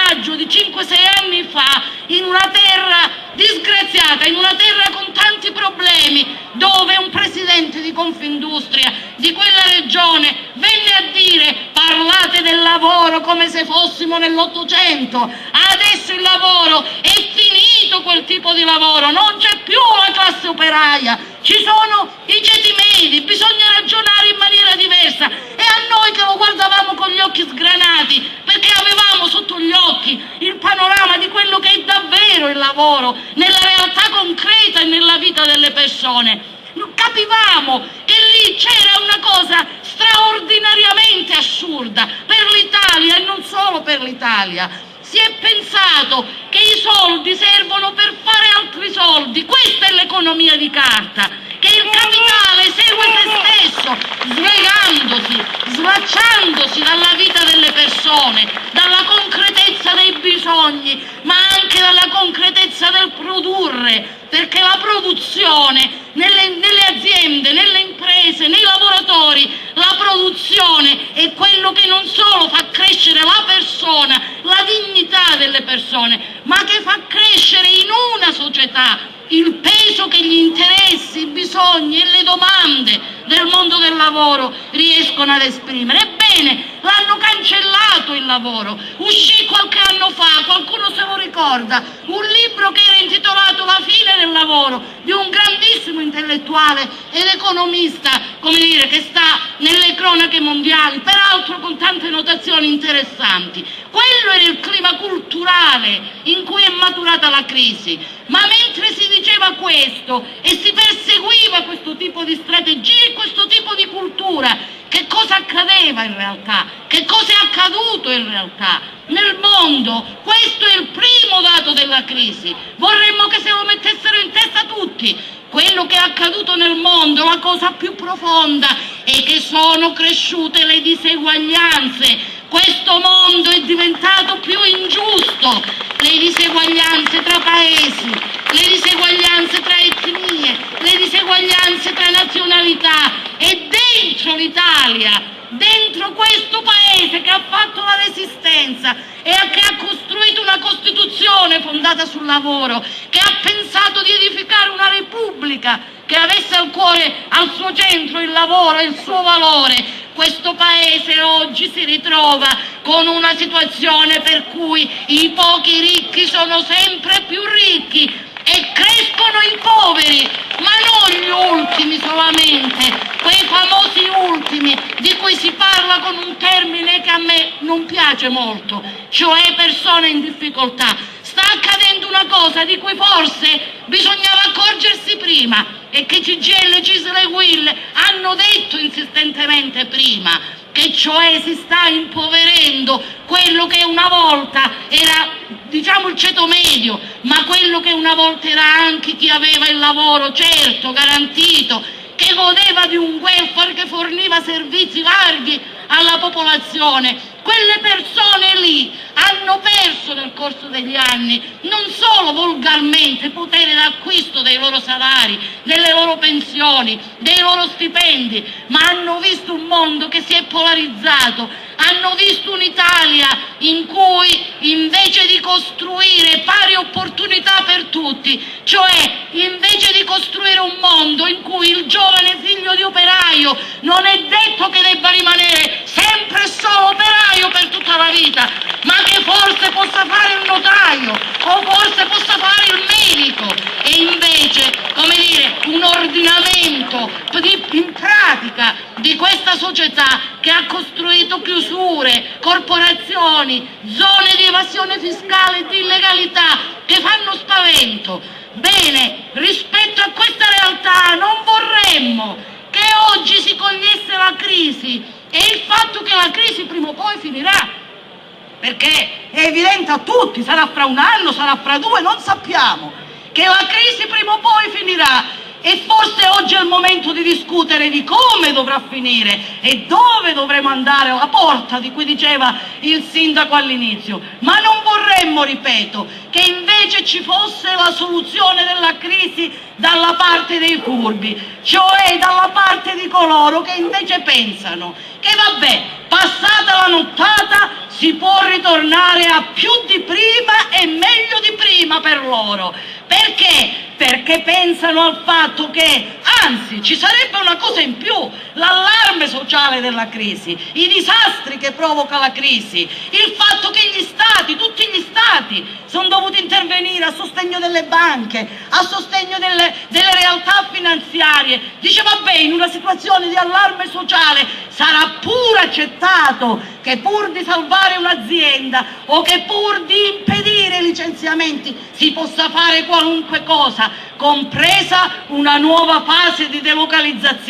passaggio di 5-6 anni fa in una terra disgraziata, in una terra con tanti problemi, dove un presidente di Confindustria di quella regione venne a dire: parlate del lavoro come se fossimo nell'800, adesso il lavoro è finito, quel tipo di lavoro, non c'è più la classe operaia, ci sono i ceti medi, bisogna ragionare in maniera diversa. E a noi che lo guardavamo con gli occhi sgranati, perché avevamo sotto gli occhi il panorama di quello che è davvero il lavoro nella realtà concreta e nella vita delle persone, capivamo che lì c'era una cosa straordinariamente assurda per l'Italia e non solo per l'Italia. Si è pensato che i soldi servono per fare altri soldi, questa è l'economia di carta, che il capitale segue se stesso, svegandosi, slacciandosi dalla vita delle persone, dalla concretezza dei bisogni, ma anche dalla concretezza del produrre, perché la produzione nelle aziende, nelle imprese, nei lavoratori, la produzione è quello che non solo fa crescere la persona, la dignità delle persone, ma che fa crescere in una società il peso che gli interessi, i bisogni e le domande del mondo del lavoro riescono ad esprimere. Ebbene, l'hanno cancellato il lavoro. Uscì qualche anno fa, qualcuno se lo ricorda, un libro che era intitolato La fine del lavoro, di un grandissimo intellettuale ed economista, come dire, che sta nelle cronache mondiali, peraltro con tante notazioni interessanti. Quello era il clima culturale in cui è maturata la crisi. Ma mentre si diceva questo e si perseguiva questo tipo di strategie e questo tipo di cultura, che cosa accadeva in realtà? Che cosa è accaduto in realtà nel mondo? Questo è il primo dato della crisi. Vorremmo che se lo mettessero in testa tutti. Quello che è accaduto nel mondo, la cosa più profonda, è che sono cresciute le diseguaglianze. Questo mondo è diventato più ingiusto, le diseguaglianze tra paesi, le diseguaglianze tra etnie, le diseguaglianze tra nazionalità, e dentro l'Italia, dentro questo paese che ha fatto la resistenza e che ha costruito una Costituzione fondata sul lavoro, che ha pensato di edificare una Repubblica che avesse al cuore, al suo centro, il lavoro e il suo valore. Questo paese oggi si ritrova con una situazione per cui i pochi ricchi sono sempre più ricchi e crescono i poveri, ma non gli ultimi solamente, quei famosi ultimi di cui si parla con un termine che a me non piace molto, cioè persone in difficoltà. Sta accadendo una cosa di cui forse bisognava accorgersi prima e che CGIL, CISL e UIL hanno detto insistentemente prima, che cioè si sta impoverendo quello che una volta era, diciamo, il ceto medio, ma quello che una volta era anche chi aveva il lavoro certo, garantito, che godeva di un welfare che forniva servizi larghi alla popolazione. Quelle persone lì hanno perso nel corso degli anni non solo volgarmente potere d'acquisto dei loro salari, delle loro pensioni, dei loro stipendi, ma hanno visto un mondo che si è polarizzato, hanno visto un'Italia in cui invece di costruire pari opportunità per tutti, cioè invece di costruire un mondo in cui il giovane figlio di operaio non è detto che debba rimanere sempre e solo operaio per tutta la vita, ma che forse possa fare il notaio o forse possa fare il medico, e invece, come dire, un ordinamento in pratica di questa società che ha costruito chiusure, corporazioni, zone di evasione fiscale e di illegalità che fanno spavento. Bene, rispetto a questa realtà non vorremmo che oggi si cogliesse la crisi e il fatto che la crisi prima o poi finirà, perché è evidente a tutti, sarà fra un anno, sarà fra due, non sappiamo, che la crisi prima o poi finirà. E forse oggi è il momento di discutere di come dovrà finire e dove dovremo andare, la porta di cui diceva il sindaco all'inizio. Ma non vorremmo, ripeto, che invece ci fosse la soluzione della crisi dalla parte dei furbi, cioè dalla parte di coloro che invece pensano che vabbè, passata la nottata si può ritornare a più di prima e meglio di prima per loro. Perché? Perché pensano al fatto che, anzi, ci sarebbe una cosa in più: l'allarme sociale della crisi, i disastri che provoca la crisi, il fatto che gli stati, tutti gli stati, sono dovuti intervenire a sostegno delle banche, a sostegno delle realtà finanziarie. Dice vabbè, in una situazione di allarme sociale sarà pure accettato che pur di salvare un'azienda o che pur di impedire i licenziamenti si possa fare qualunque cosa, compresa una nuova fase di delocalizzazione